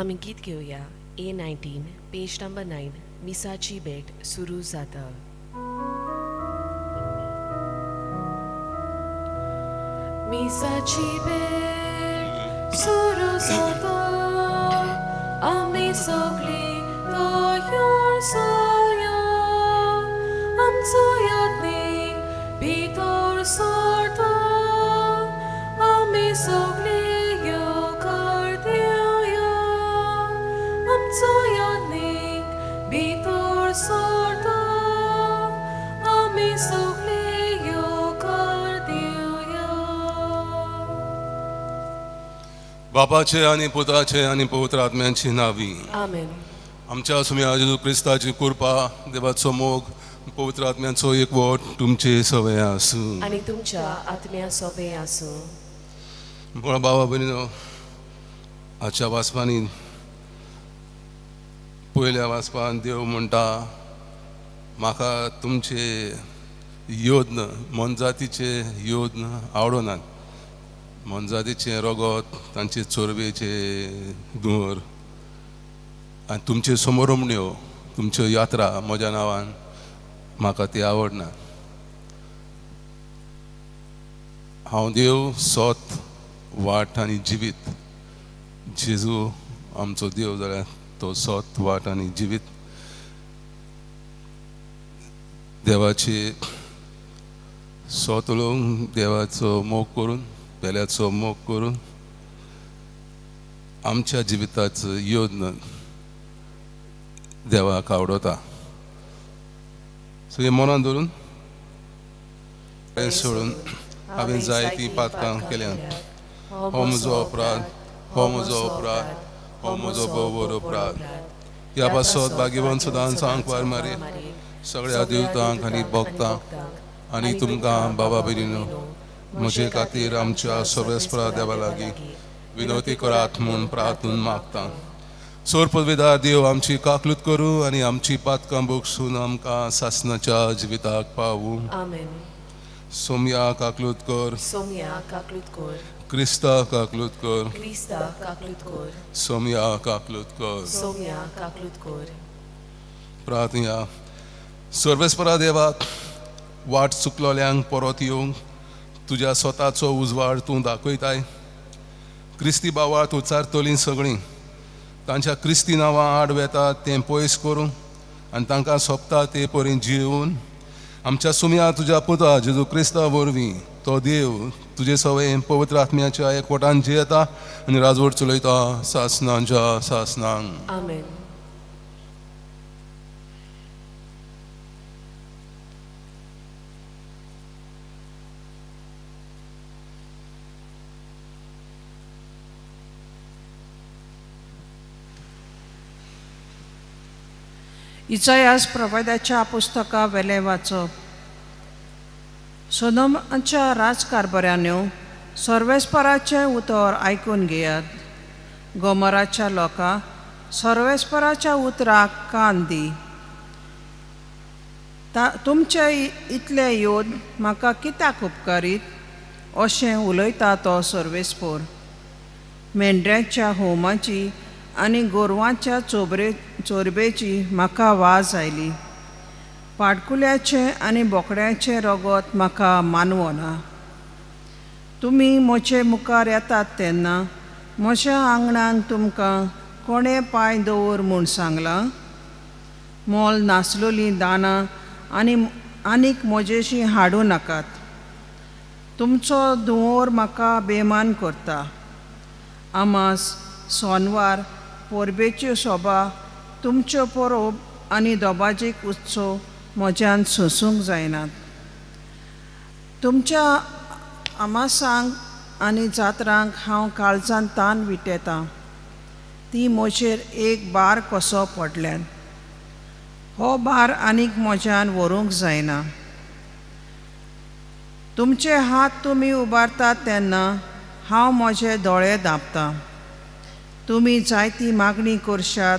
आमी गीत घेवया A19 पेज नंबर 9 मिसाची भेट सुरू जाता. मिसाची भेट सुरू जाता, आमी सगळी तयार जाया, आमचो यात्रेक भितर सरता, आमी सगळी येवकार दिवया, आमचो यात्रेक भितर सरता, आमी सगळी येवकार दिवया. बापाचे आणि पुताचे आणि पवित्र आत्म्याची नावी. आमेन. आमच्या सुम्या जेजू क्रिस्ताची कृपा, देवाचो मोग, पवित्र आत्म्याचो एकवट तुमचे सवय आसूं. आणि तुमच्या आत्म्या सोबे आसूं. म्हण बाबा भयणीनो, आजच्या वाचपांनी पयल्या वाचपान देव म्हणटा म्हाका तुमचे योद्न मनजातीचे योद्न आवडनात. मनजातीचे रगत, तांचे चोरबेचे दोर आनी तुमचे समोरमण्यो, तुमच्यो यात्रा म्हज्या नांवान म्हाका ती आवडना. हांव देव, सोत, वाट आनी जिवीत. जेजू आमचो देव जाल्यार तो सोत, वाट आनी जिवीत. देवाची सोत उलोवंक, देवाचो मोग करून, पेल्याचो मोग करून आमच्या जिविताचो योद्न देवाक आवडटा. सो हे मनान धरून सोडून हांवें जायतीं पातकां केल्यात. हो म्हजो अपराध, हो म्हजो अपराध, हो म्हजो भोव अपराध. ह्या पासत भाग्यवान सदां सांग वार मारी सगळ्या देवतांक आनी भक्तांक आनी तुमकां बाबा भयणीनो, म्हजे खातीर आमच्या सर्वेस्परा देवा लागीं विनवती करात म्हूण प्रार्थून मागता. सोर पदवीदार देव आमची काकलूत करूं आनी आमची पातकां बोगसून आमकां सासणाच्या जिविताक पावूं. आमेन. सोम्या काकलूत कर, सोम्या काकलूत कर, क्रिस्ता काकलूत कर, क्रिस्ता काकलूत कर, सोम्या काकलूत कर. सोम्या काकलूत कर. प्रार्थया. सर्वेस्परा देवाक, वाट चुकलोल्यांक परत येवंक तुज्या स्वताचो उजवाड तूं दाखयताय. क्रिस्ती बावाळ तूं चारतलीं सगळीं तांच्या क्रिस्ती नांवां आड वेतात तें पयस करूं आनी तांकां सोंपता ते परीन जिवून आमच्या सुम्या तुज्या पुता जेजू क्रिस्ता वरवीं तो देव तुजे सवय पवित्र आत्म्याच्या एकवटान जियेता आनी राजवट चलयता सासणांच्या सासणांक. आमेन. इसायास प्रवाद्याच्या पुस्तका वेले वाचप. सोदोमाच्या राजकारभाऱ्यांनो, सर्वेस्पराचे उतर आयकून घेयात. गोमोराच्या लोकां, सर्वेस्पराच्या उतराक कान दी. तुमचे इतले योद म्हाका कित्याक उपकारीत अशें उलयता तो सर्वेस्पर. मेंढऱ्याच्या होमाची आनी गोरवांच्या चोरबेची म्हाका वाज आयली. पाडकुल्याचे आनी बोकड्याचे रगत म्हाका मानवना. तुमी म्हजे मुखार येतात तेन्ना म्हज्या आंगणान तुमकां कोणे पांय दवर म्हूण सांगलां. मोल नासलोलीं दानां आनीक म्हजेशी हाडूं नाकात. तुमचो धुंवर म्हाका बेमान करता. आमास, सोनवार, पोरबेच्यो सोबा, तुमच्यो परोब आनी दोबाजीक उत्सव म्हज्यान सोंसूंक जायनात. तुमच्या आमासांक आनी जात्रांक हांव काळजान तान विटयतां. ती म्हजेर एक बार कसो पडल्यात. हो बार आनीक म्हज्यान व्हरूंक जायना. तुमचे हात तुमी उबारतात तेन्ना हांव म्हजे दोळे धांपतां. तुमी जायती मागणी करशात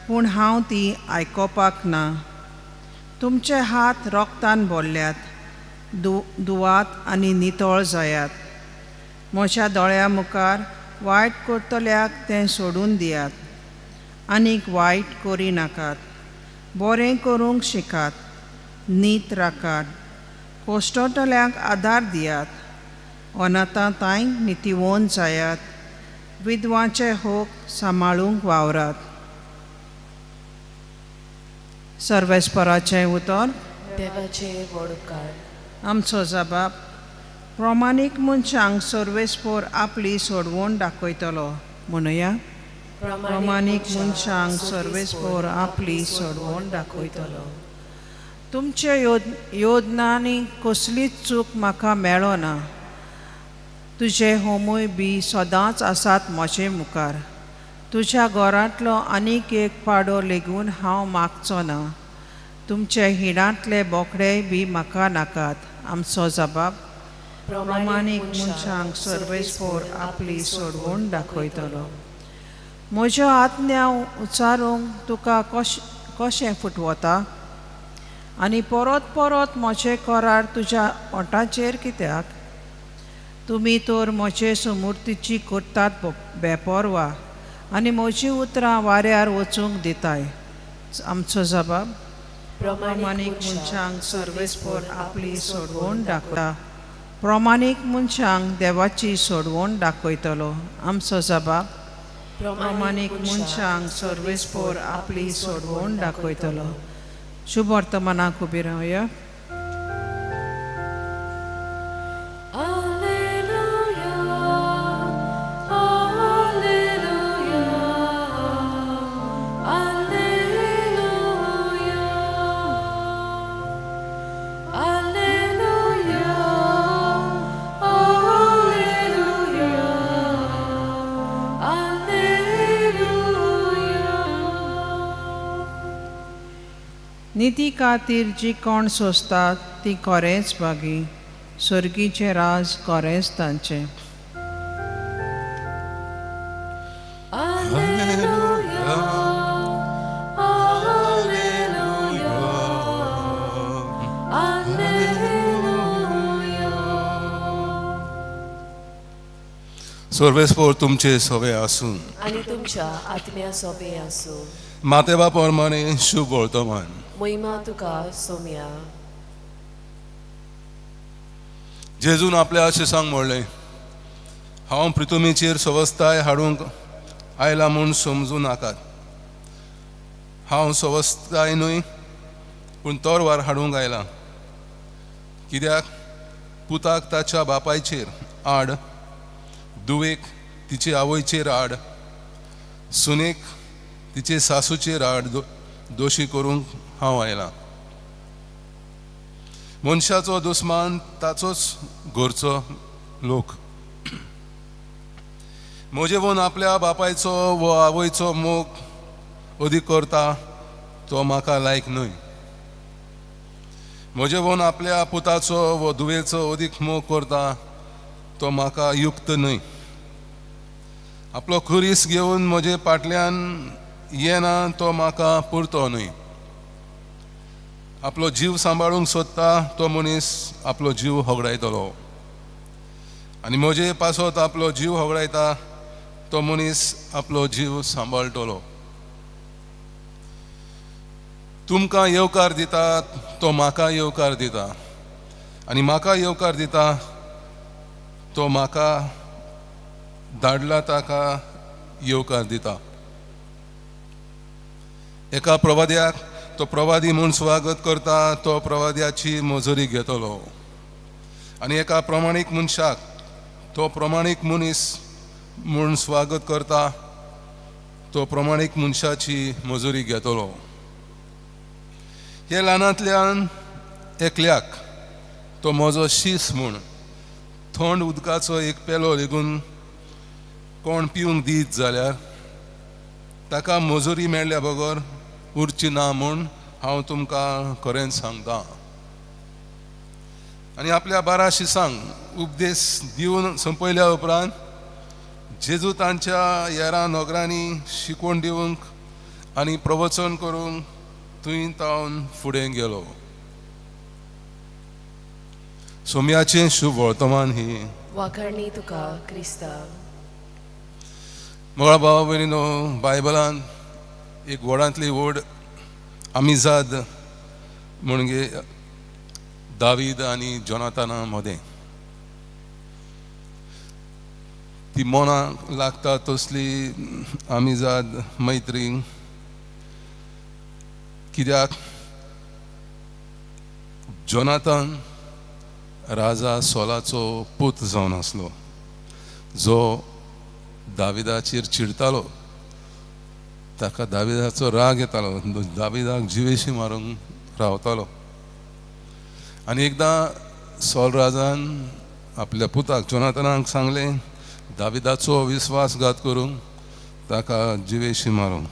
पूण हांव ती आयकोपाक ना. तुमचे हात रोगतान भरल्यात. दुवात आनी नितळ जायात. म्हज्या दोळ्या मुखार वायट करतल्याक तें सोडून दियात. आनीक वायट करी नाकात. बरें करूंक शिकात. नीत राखात. कोश्टतल्यांक आदार दियात. अनाथांक नितिवोन जायात. विधवांचे होक सांबाळूंक वावरात. सर्वेस्पराचें उतर. देवाचे व्हड उपकार. आमचो जबाब. प्रमाणीक मनशांक सर्वेस्पर आपली सोडवण दाखयतलो. म्हणुया. प्रमाणीक मनशांक सर्वेस्पर आपली सोडवण दाखयतलो. तुमच्या योजनांनी कसलीच चूक म्हाका मेळना. तुजे होमूय बी सदांच आसात म्हजे मुखार. तुज्या घरांतलो आनीक एक पाडो लेगून हांव मागचो ना. तुमचे हिणांतले बोकडेय बी म्हाका नाकात. आमचो जबाब. प्रमाणीक मनशांक सर्वेस्पर आपली सोडवण दाखयतलो. म्हज्यो आज्ञा उच्चारूंक तुका कशें फुटवता आनी परत परत म्हजे करार तुज्या ओंठाचेर कित्याक? तुमी तर म्हजे समृद्धीची करतात बेपरवा आनी म्हजीं उतरां वाऱ्यार वचूंक दिताय. आमचो जबाब. प्रमाणीक मनशांक सर्वेस्पर आपली सोडवण दाखयता. प्रमाणीक मनशांक देवाची सोडवण दाखयतलो. आमचो जबाब. प्रमाणीक मनशांक सर्वेस्पर आपली सोडवण दाखयतलो. शुभ वर्तमानाक उबी रावया. निती खातीर जी कोण सोंसतात ती खरेंच भागी. सर्गीचे राज खरेंच तांचें. सर्वेस्पर तुमचे सवे आसूं आनी तुमच्या आत्म्या सोबे आसूं. मातेवा प्रमाणे शुभ वर्तमान. महिमा तुका सोम्या. जेजून आपल्या शिसांक म्हणलें, हांव पृथ्वीचेर सवस्थाय हाडूंक आयला म्हूण समजूं नाकात. हांव सवस्थाय न्हय पूण तोरवार हाडूंक आयला. कित्याक पुताक ताच्या बापायचेर आड, दुवेक तिचे आवयचेर आड, सुनेक तिचे सासूचेर आड दोशी करूंक हांव आयला. मनशाचो दुस्मान ताचोच घरचो लोक. म्हजे वोन आपल्या बापायचो वो आवयचो मोग अदीक करता तो म्हाका लायक न्हय. म्हजे वोन आपल्या पुताचो वो दुवेचो अदीक मोग करता तो म्हाका युक्त न्हय. आपलो खुरीस घेवन म्हजे फाटल्यान येना तो म्हाका पुरतो न्हय. आपलो जीव सांबाळूंक सोदता तो मनीस आपलो जीव होगडायतलो. आनी म्हजे पासत आपलो जीव होगडायता तो मनीस आपलो जीव सांबाळटलो. तुमकां येवकार दिता तो म्हाका येवकार दिता आनी म्हाका येवकार दिता तो म्हाका धाडला ताका येवकार दिता. एका प्रवाद्याक तो प्रवादी म्हूण स्वागत करता तो प्रवाद्याची मजुरी घेतलो. आनी एका प्रमाणीक मनशाक तो प्रमाणीक मनीस म्हूण स्वागत करता तो प्रमाणीक मनशाची मजुरी घेतलो. हे ल्हानांतल्यान एकल्याक तो म्हजो शीस म्हूण थंड उदकाचो एक पेलो लेगून कोण पिवंक दीत जाल्यार ताका मजुरी मेळ्ळ्या बगर उरची ना म्हूण हांव तुमकां खरेंच सांगतां. आनी आपल्या 12 शिसांक उपदेश दिवन संपयल्या उपरांत जेजू तांच्या येरा नोकरांनी शिकवण दिवंक आनी प्रवचन करूंक थंय तावन फुडें गेलो. सोम्याचें शुभ वर्तमान ही वाखाणणी तुका क्रिस्ता. मोळा भावा भयणीनो, बायबलान एक व्हडांतली व्हड आमिजाद म्हणजे दावीद आनी जोनाताना मदें ती मनाक लागता तसली आमिजाद मैत्री कित्याक जोनातान राजा सॉलाचो पूत जावन आसलो जो दाविदाचेर चिडतालो ताका दाविदाचो राग येतालो दाविदाक जिवेशी मारूंक रावतालो आनी एकदां सॉल राजान आपल्या पुताक जोनातानाक सांगलें दाविदाचो विस्वासघात करूंक ताका जिवेशी मारूंक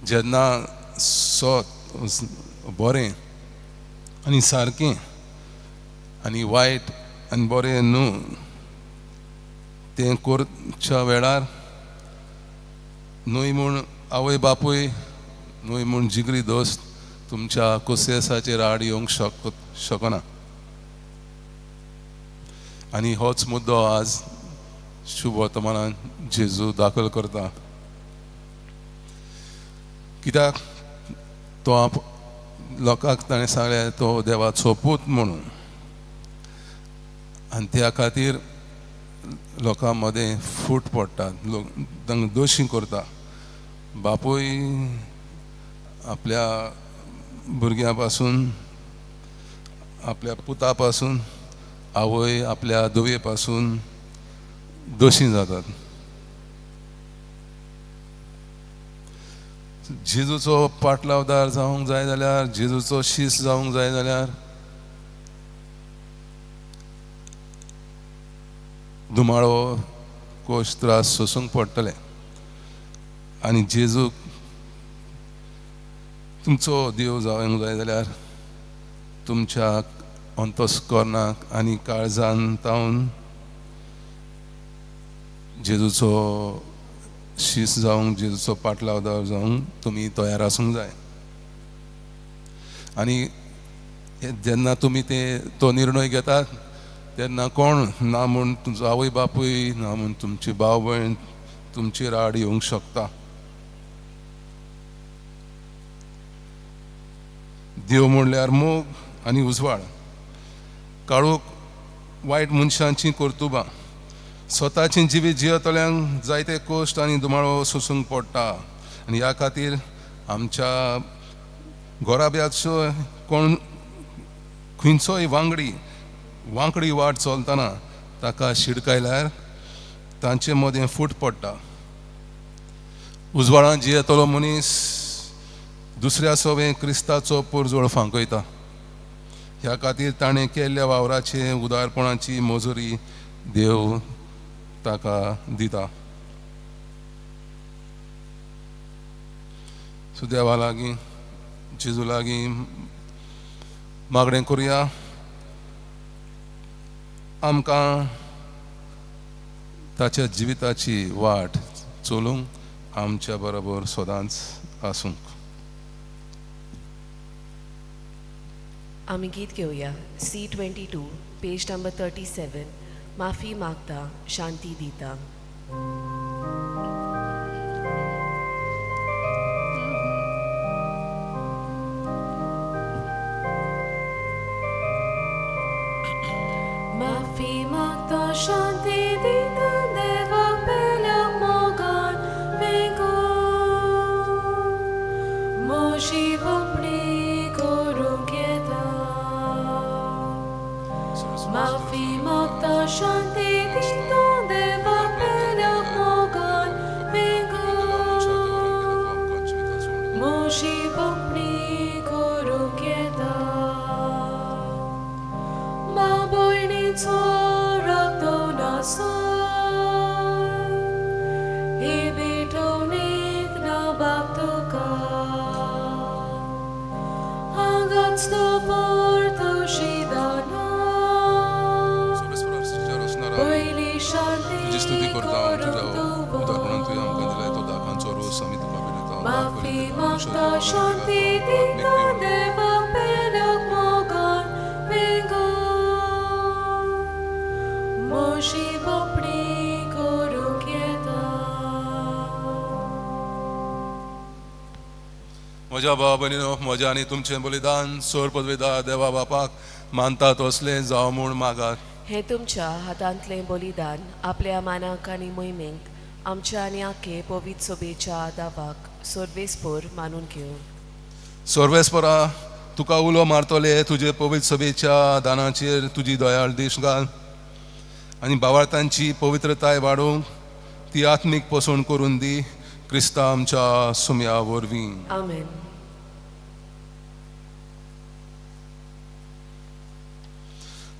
जेन्ना बरें आनी सारकें आनी वायट आनी बरें न्हू तें करच्या वेळार न्हय म्हूण आवय बापूय न्हय म्हूण जिगरी दोस्त तुमच्या कुसेसाचेर आड येवंक शकना आनी होच मुद्दो आज शुभ वर्तमानान जेजू दाखल करता कित्याक तो लोकांक ताणें सांगलें तो देवाचो पूत म्हणून आनी त्या खातीर लोकां मदें फूट पडटात लोक तांकां दोशी करता बापूय आपल्या भुरग्यां पासून आपल्या पुता पासून आवय आपल्या धुवे पासून दोशी जातात जेजूचो पाटलावदार जावंक जाय जाल्यार जेजूचो शीस जावंक जाय जाल्यार दुमाळो कोश त्रास सोसूंक पडटले आनी जेजूक तुमचो देव जावंक जाय जाल्यार तुमच्या अंतस्करणाक आनी काळजान तावन जेजूचो शीस जावंक जेजूचो पाटलावदार जावंक तुमी तयार आसूंक जाय आनी जेन्ना तुमी तो निर्णय घेतात तेन्ना कोण ना म्हूण तुमचो आवय बापूय ना म्हूण तुमची भाव भयण तुमचेर आड येवंक शकता देव म्हणल्यार मोग आनी उजवाड काळोख वायट मनशांची कर्तुबां स्वताची जिवीत जियेतल्यांक जायते कश्ट आनी दुमाळो सोसूंक पडटा आनी ह्या खातीर आमच्या घोराब्याचो कोण खंयचोय वांकडी वाट चलतना ताका शिडकायल्यार तांचे मदें फूट पडटा उजवाडांत जियेतलो मनीस दुसऱ्या सवें क्रिस्ताचो पुरजोळ फांकयता ह्या खातीर ताणें केल्ल्या वावराचे उदारपणाची मजुरी देव ताका दिता सो देवा लागीं जेजू लागीं मागणें करुया आमकां ताच्या जिविताची वाट चलूंक आमच्या बरोबर सदांच आसूंक आमी गीत घेवया C22 पेज नंबर 37 माफी मागता शांती दिता माफी मागता शांती दिता देवा पेल्या मोगान वेगो मोशी वपणी करूंक येता माफी मागता शांती दिता देवा पेल्या मोगान वेगो मोशी वपणी करूंक येता मा भयणीचो रगतो नासो हे भेटवणेक ना बाप तुका हांगाच तो परतुशी दाना पयली शांती तुझी स्तुती करता तुझ्या उदाहरणान तुवें आमकां दिलाय तो दाखांचो रोस आमी तुका विनयता माफी मागता शांती दिता देवा पेल्याक मोगान वेगो मोशी वपणी करूंक येता म्हज्या भावा भयणीनो, म्हजें आनी तुमचें बलिदान सोर पदवेदार देवा बापाक मानतात असलें जावं म्हूण मागात. हे तुमच्या हातांतलें बलिदान आपल्या मानाक आनी मोहिमेक आमच्या आनी आखे पवित्र सोबेच्या दावाक सर्वेस्पोर मानून घेवं. सर्वेस्परा, तुका उलो मारतले तुजे पवित्र सभेच्या दानाचेर तुजी दयाळ देश घाल आनी भावार्थांची पवित्रताय वाडोवंक ती आत्मीक पसण करून दी. क्रिस्ता आमच्या सुम्या वरवीं. आमेन.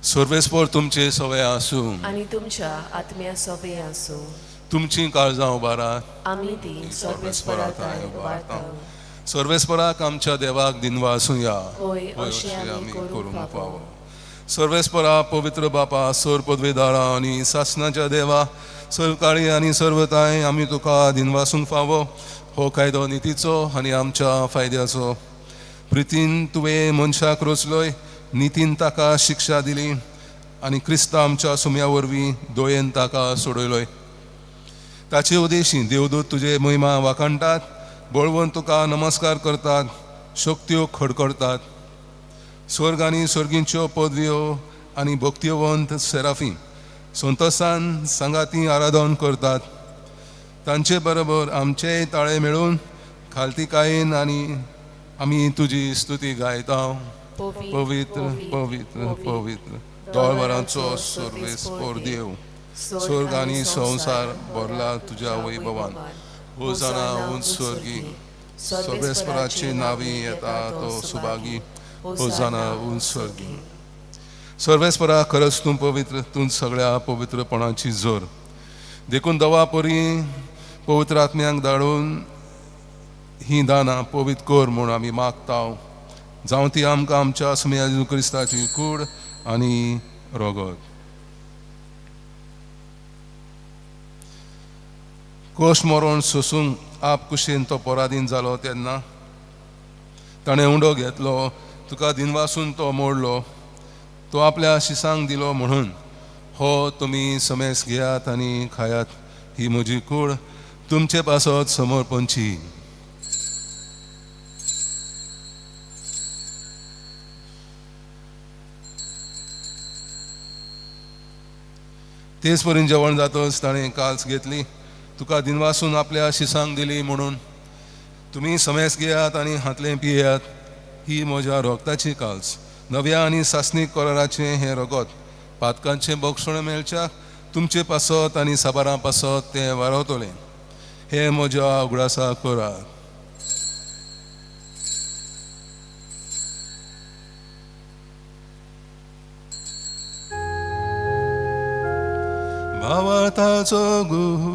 सर्वेस्पर तुमचे सवय आसूं, आनी तुमच्या आत्म्या सोबे आसूं. तुमची काळजां उबारात. आमी ती सर्वेस्पराताय उबारता. सर्वेस्पराक आमच्या देवाक दिनवा आसूया. होय, अशें आमी करूंक फावो. सर्वेस्परा, पवित्र बापा, सोर पदवेदारा आनी सासनाच्या देवा, सरकाळी आनी सर्वताय आमी तुका दिनवासूंक फावो. हो कायदो नितीचो आनी आमच्या फायद्याचो. प्रितीन तुवें मनशाक रचलोय, नितीन ताका शिक्षा दिली आनी क्रिस्ता आमच्या सुम्या वरवीं दोयेन ताका सोडयलोय. ताचे उदेशी देवदूत तुजे महिमा वाखाणटात, बळवून तुका नमस्कार करतात, शक्त्यो खडखडतात. स्वर्ग आनी स्वर्गींच्यो पदव्यो आनी भक्तिवंत सेराफी संतोसान सांगाती आराधन करतात. तांचे बरोबर आमचेय ताळे मेळून खालतिकायेन आनी आमी तुजी स्तुती गायता. पवित्र पवित्र पवित्र दोळवरांचो सर्वेस्पर देव, स्वर्ग आनी संवसार भरला तुज्या वैभवान. होसाना उंच स्वर्गी, सर्वेस्पराचे नावी येता तो सुभागी. होसाना उंच स्वर्गी. सर्वेस्परा, खरंच तूं पवित्र, तूं सगळ्या पवित्रपणाची जोर. देखून दवा परी पवित्र आत्म्यांक धाडून ही दानां पवित्र कर म्हूण आमी मागता. जावं ती आमकां आमच्या सुम्या जेजू क्रिस्ताची कूड आनी रगत. कोश मरण सोसूंक आप कुशेन तो पराधीन जालो तेन्ना ताणें उंडो घेतलो, तुका दिनवासून तो मोडलो, तो आपल्या शिसांक दिलो म्हणून हो तुमी समेस घेयात आनी खायात. ही म्हजी कूड तुमचे पासत समर्पणची. तेच परीन जेवण जातच ताणें काल्स घेतली, तुका दिनवासून आपल्या शिसांक दिली म्हणून तुमी समेस घेयात आनी हातलें पियेयात. ही म्हज्या रोगताची काल्स, नव्या आनी सासणीक कराराचें हें रगत. पातकांचें भक्षण मेळच्याक तुमचे पासत आनी साबारां पासत तें वारवतलें. हें म्हज्या उगडासा करात. भावार्थाचो गुह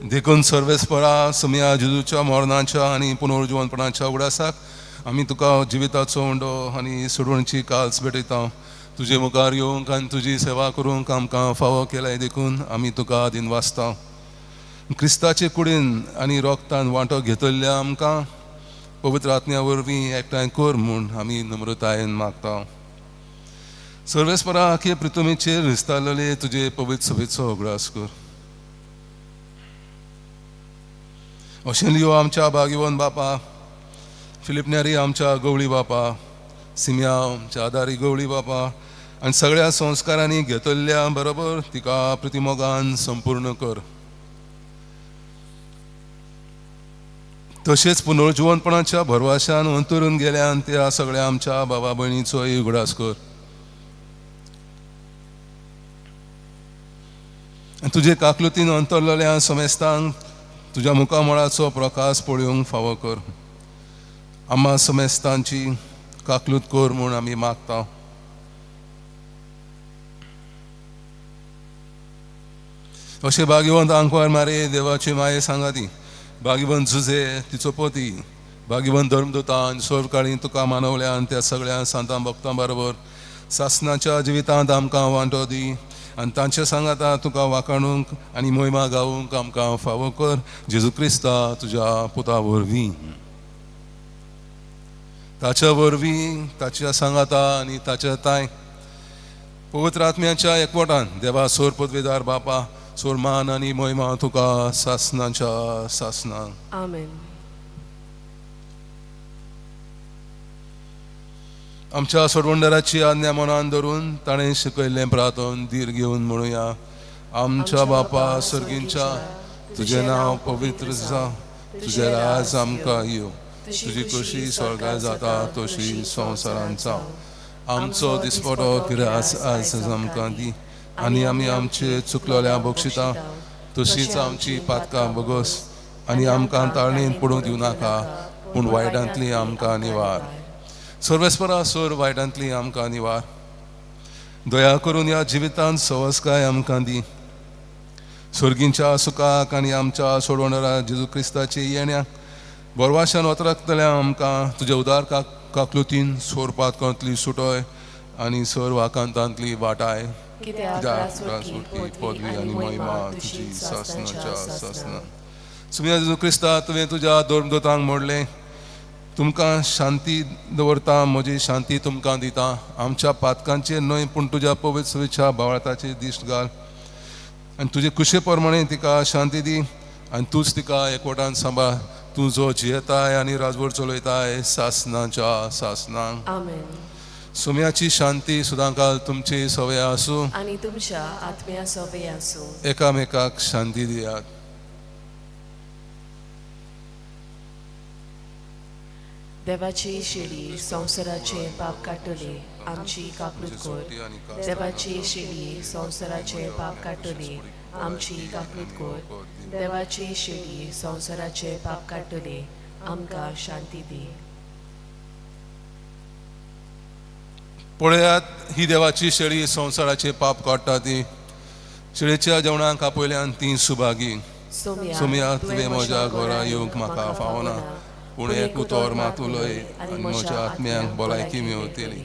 देखून सर्वेस्परा, सुम्या जेजूच्या मरणाच्या आनी पुनर्जीवनपणाच्या उगडासाक आमी तुका जिविताचो उंडो आनी सोडवणीची काल्स भेटयता. तुजे मुखार येवंक आनी तुजी सेवा करूंक आमकां फावो केल्याय देखून आमी तुका दिनवासता. क्रिस्ताचे कुडीन आनी रोगतान वांटो घेतल्ल्या आमकां पवित्र आत्म्या वरवीं एकठांय कर म्हूण आमी नम्रतायेन मागता. सर्वेस्परा, आखे पृथ्वीचेर रिस्तारलेले तुजे पवित्र सभेचो उगडास कर. अशें लियो आमच्या भाग्यवन बापा, फिलिपनेरी आमच्या गवळी बापा, सिम्या आमच्या आदारी गवळी बापा आनी सगळ्या संस्कारांनी घेतल्ल्या बरोबर तिका प्रतिमोगान संपूर्ण कर. तशेंच पुनर्जीवनपणाच्या भरवशान अंतरून गेल्यान त्या सगळ्या आमच्या भावा भयणीचोय उगडास कर. तुजे काकलुतीन अंतरलेल्या समेस्तांक तुज्या मुखामळाचो प्रकाश पळोवंक फावो कर. आम्हा समेस्तांची काकलूत कर म्हूण आमी मागता. अशें भाग्यवंत आंकवार मारे देवाची माये सांगाती, भाग्यवंत झुजे तिचो पोती, भाग्यवंत धर्मदूतान सोरकाळी तुका मानवल्यान त्या सगळ्या सांतां भक्तां बरोबर सासनाच्या जिवितांत आमकां वांटो दी आनी तांचे सांगाता तुका वाखाणूंक आनी मोहिमा गावूंक आमकां फावो कर जेजू क्रिस्ता तुज्या पुता वरवीं. ताच्या वरवीं ताच्या सांगाता आनी ताच्या ताय पवित्र आत्म्याच्या एकवटान देवा सोर पदवेदार बापा सोर मान आनी मोहिमा तुका सासनाच्या सासना. आमेन. आमच्या सोडवंडराची आज्ञा मनान धरून ताणें शिकयल्लें प्रार्थन धीर घेवन म्हणुया. आमच्या बापा सर्गींच्या तुजें नांव पवित्र जावं, तुजें राज आमकां येवं, तुजी कशी स्वर्गांत जाता तशी संवसारांत जावं. आमचो दिसपडो गिरास आज आमकां दी आनी आमी आमचे चुकलोल्या बक्षिता तशीच आमची पातकां बगस आनी आमकां ताळणेन पडूंक दिवं नाका पूण वायटांतली आमकां निवार. सर्वेस्परा सोर वायटांतली आमकां निवार. दया करून ह्या जिवितांत सवस्काय आमकां दी. सर्गींच्या सुखाक आनी आमच्या सोडवणारा जेजू क्रिस्ताचे येण्याक बरवाशान वतराकतल्या आमकां तुज्या उदार काकलुतीन सोर पातकांतली सुटोय आनी सोर वाकांतांतली वाटाय. कित्याक पदवी आनी महिमा तुजी सासनाच्या सासना. सुम्या जेजू क्रिस्ता तुवें तुज्या दोतांक मोडलें. तुमकां शांती दवरता, म्हजी शांती तुमकां दिता. आमच्या पातकांचेर न्हय पूण तुज्या पवित्र सुवेच्या भावार्थाचेर दिश्ट घाल आनी तुजे कुशे प्रमाणे तिका शांती दी आनी तूंच तिका एकवटान सांबाळ. तूं जो जियेताय आनी राजवट चलयताय सासनाच्या सासनांक. आमेन. सुम्याची शांती सदांकाल तुमची सवय आसूं आनी तुमच्या आत्म्या सवय आसूं. एकामेकाक शांती दियात. देवाची शेळी संवसाराचे पाप काडटली आमची काकूट कोर. देवाची शेळी संवसाराचे पाप काडटली आमची काकूट कोर. देवाची शेळी संवसाराचे पाप काडटली आमकां शांती दी. पळयात ही देवाची शेळी संवसाराचे पाप काडटा ती. शेळीच्या जेवणाक आपयल्यान ती सुभागी. सुम्या तुवें म्हज्या घरा येवंक म्हाका फावना पूण एक उतर मात उलय आनी म्हज्या आत्म्याक भलायकी मेवतली.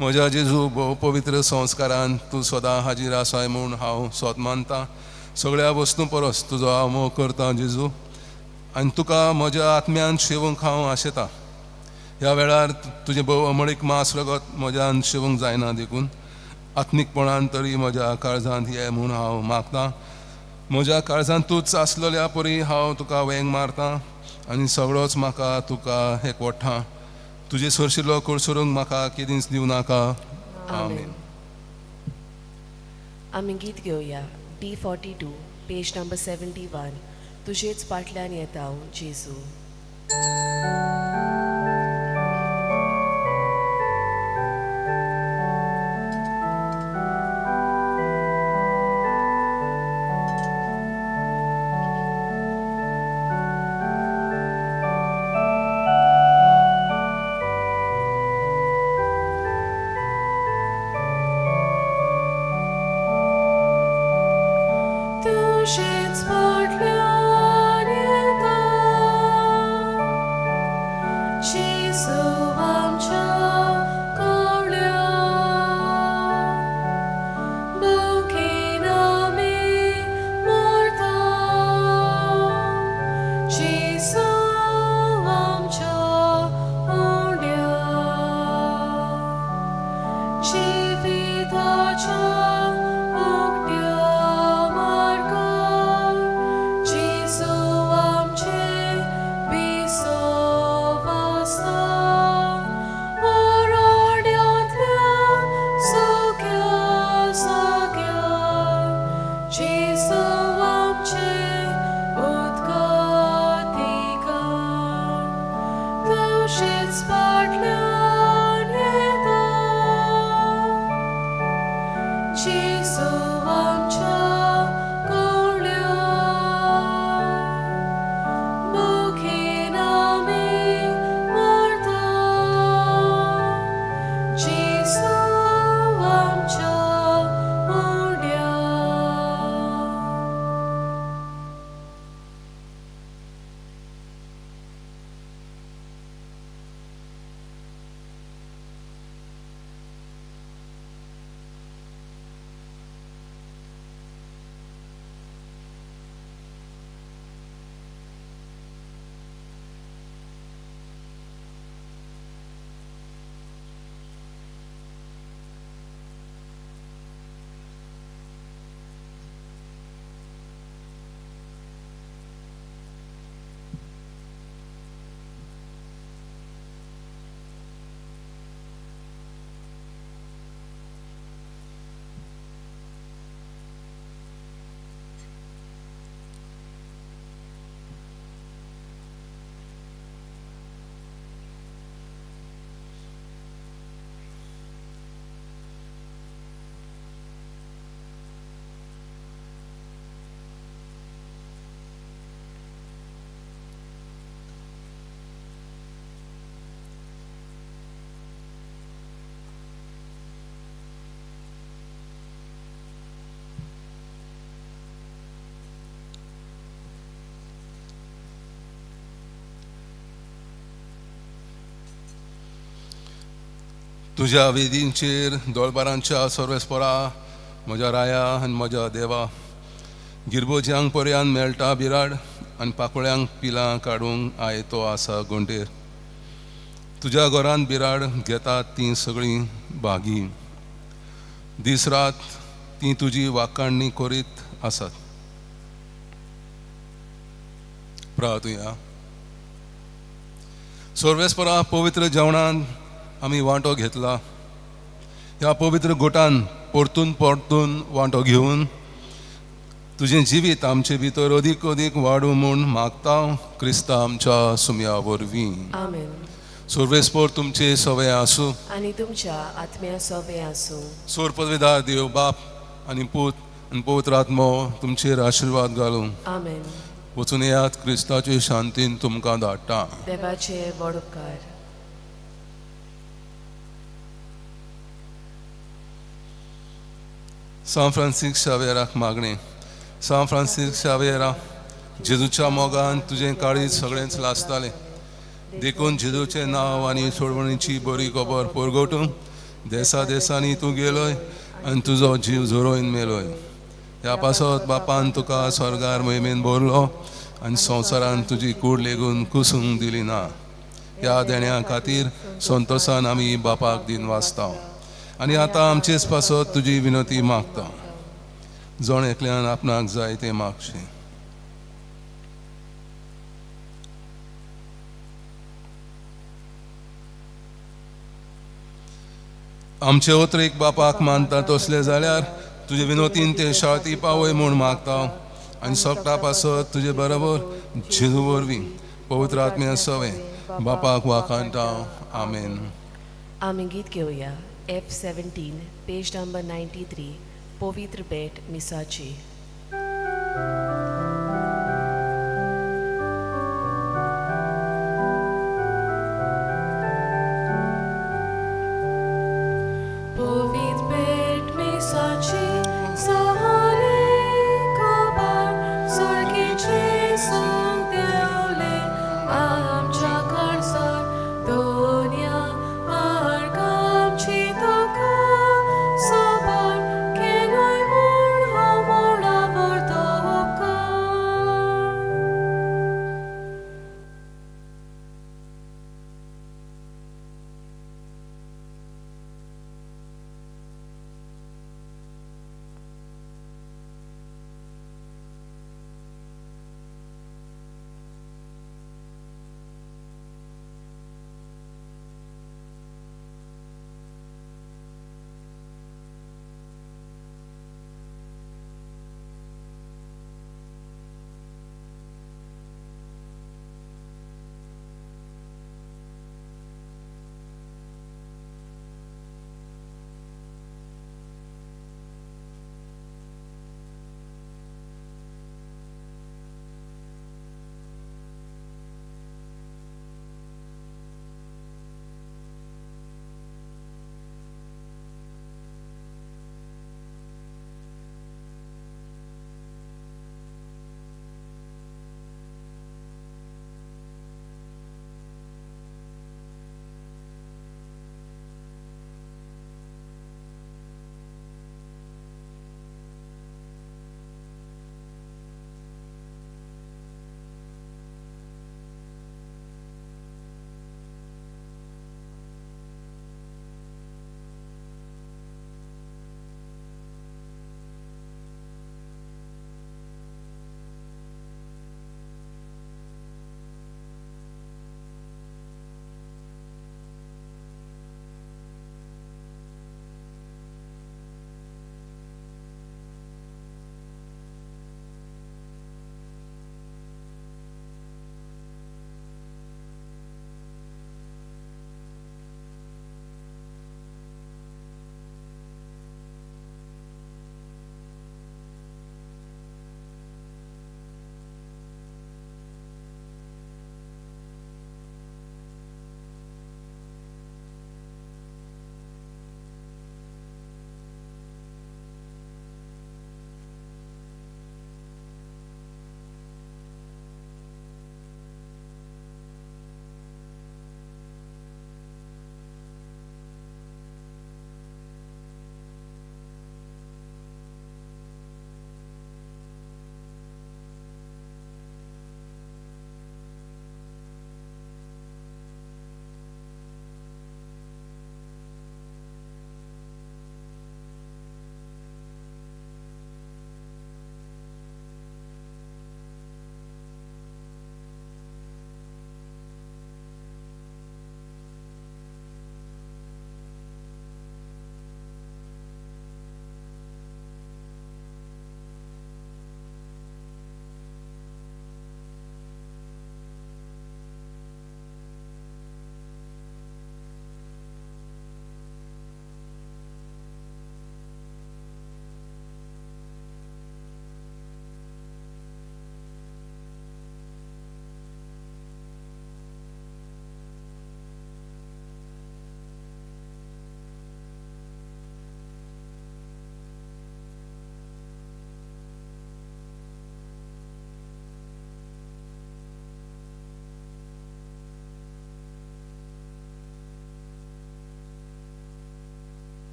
म्हज्या जेजू भोव पवित्र संस्कारान तूं सदां हाजीर आसाय म्हूण हांव सोत मानतां. सगळ्या वस्तू परस तुजो हांव मोग करतां जेजू आनी तुका म्हज्या आत्म्यान शेवूंक हांव आशेतां. ह्या वेळार तुजें भोव अमळीक मास रगत म्हज्यान शेवूंक जायना देखून आत्मीकपणान तरी म्हज्या काळजांत ये म्हूण हांव मागतां. म्हज्या काळजांत तूंच आसलेल्या परी हांव तुका वेंग मारतां आनी सगळोच म्हाका तुका एकवटां. तुजे सरशिल्लो कुडसुरूंक म्हाका केदींच दिवं नाका. आमेन. आमी गीत घेवया. D42 page number 71. तुजेच पाटल्यान येता हांव जेजू. Tužec patljan jeta, Jezu amca kavlja, Bukina mi morta, Jezu amca undja, Jivitacha तुज्या वेदींचेर दोळबारांच्या सर्वेस्परा म्हज्या राया आनी म्हज्या देवा गिरबोज्यांक पर्यान मेळटा बिराड आनी पाकोळ्यांक पिलां काडूंक आयतो आसा गोंडेर तुज्या घरान बिराड घेतात तीं सगळीं भागी दीस रात तीं तुजी वाखाणणी करीत आसात प्रार्थुया सर्वेस्परा पवित्र जेवणान आमी वांटो घेतला ह्या पवित्र गोठान परतून परतून वांटो घेवन तुजें जिवीत आमचे भितर अदीक अदीक वाडूं म्हूण मागता क्रिस्ता आमच्या सुमया वरवीं आमेन. सर्वेस्पर तुमचे सवय आसूं आणि तुमच्या आत्म्या सवे आसूं. सोर पदवीदार देव बाप आनी पूत आनी पवित्र आत्मो तुमचेर आशिर्वाद घालूं आमेन. वचून येयात क्रिस्ताचे शांतीन तुमकां धाडटा देवाचे व्हड उपकार. सान फ्रांसीस शावेराक मागणे सान फ्रांसीस शावेरा जेजूच्या मोगान तुजें काळीज सगळेंच लासतालें देखून जेजूचें नांव आनी सोडवणीची बरी खबर परगटूंक देसा देसांनी तूं गेलोय आनी तुजो जीव झरोवन मेलोय ह्या पासत बापान तुका स्वर्गार मोहिमेन भरलो आनी संवसारान तुजी कूड लेगून कुसूंक दिली ना ह्या देण्या खातीर संतोशान आमी बापाक दिन वाचता आनी आतां आमचेच पासत तुजी विनंती मागता जण एकल्यान आपणाक जाय तें मागचें आमचे ओत्रेक बापाक मानता तसले जाल्यार तुजे विनोतीन ते शाळती पावय म्हूण मागता आनी सोगटा पासत तुजे बरोबर जेजू वरवीं पवित्र आत्म्या सवे बापाक वाखाणटा आमेन. आमी गीत घेवया F17 पेज नंबर 93 पवित्र भेट मिसाची.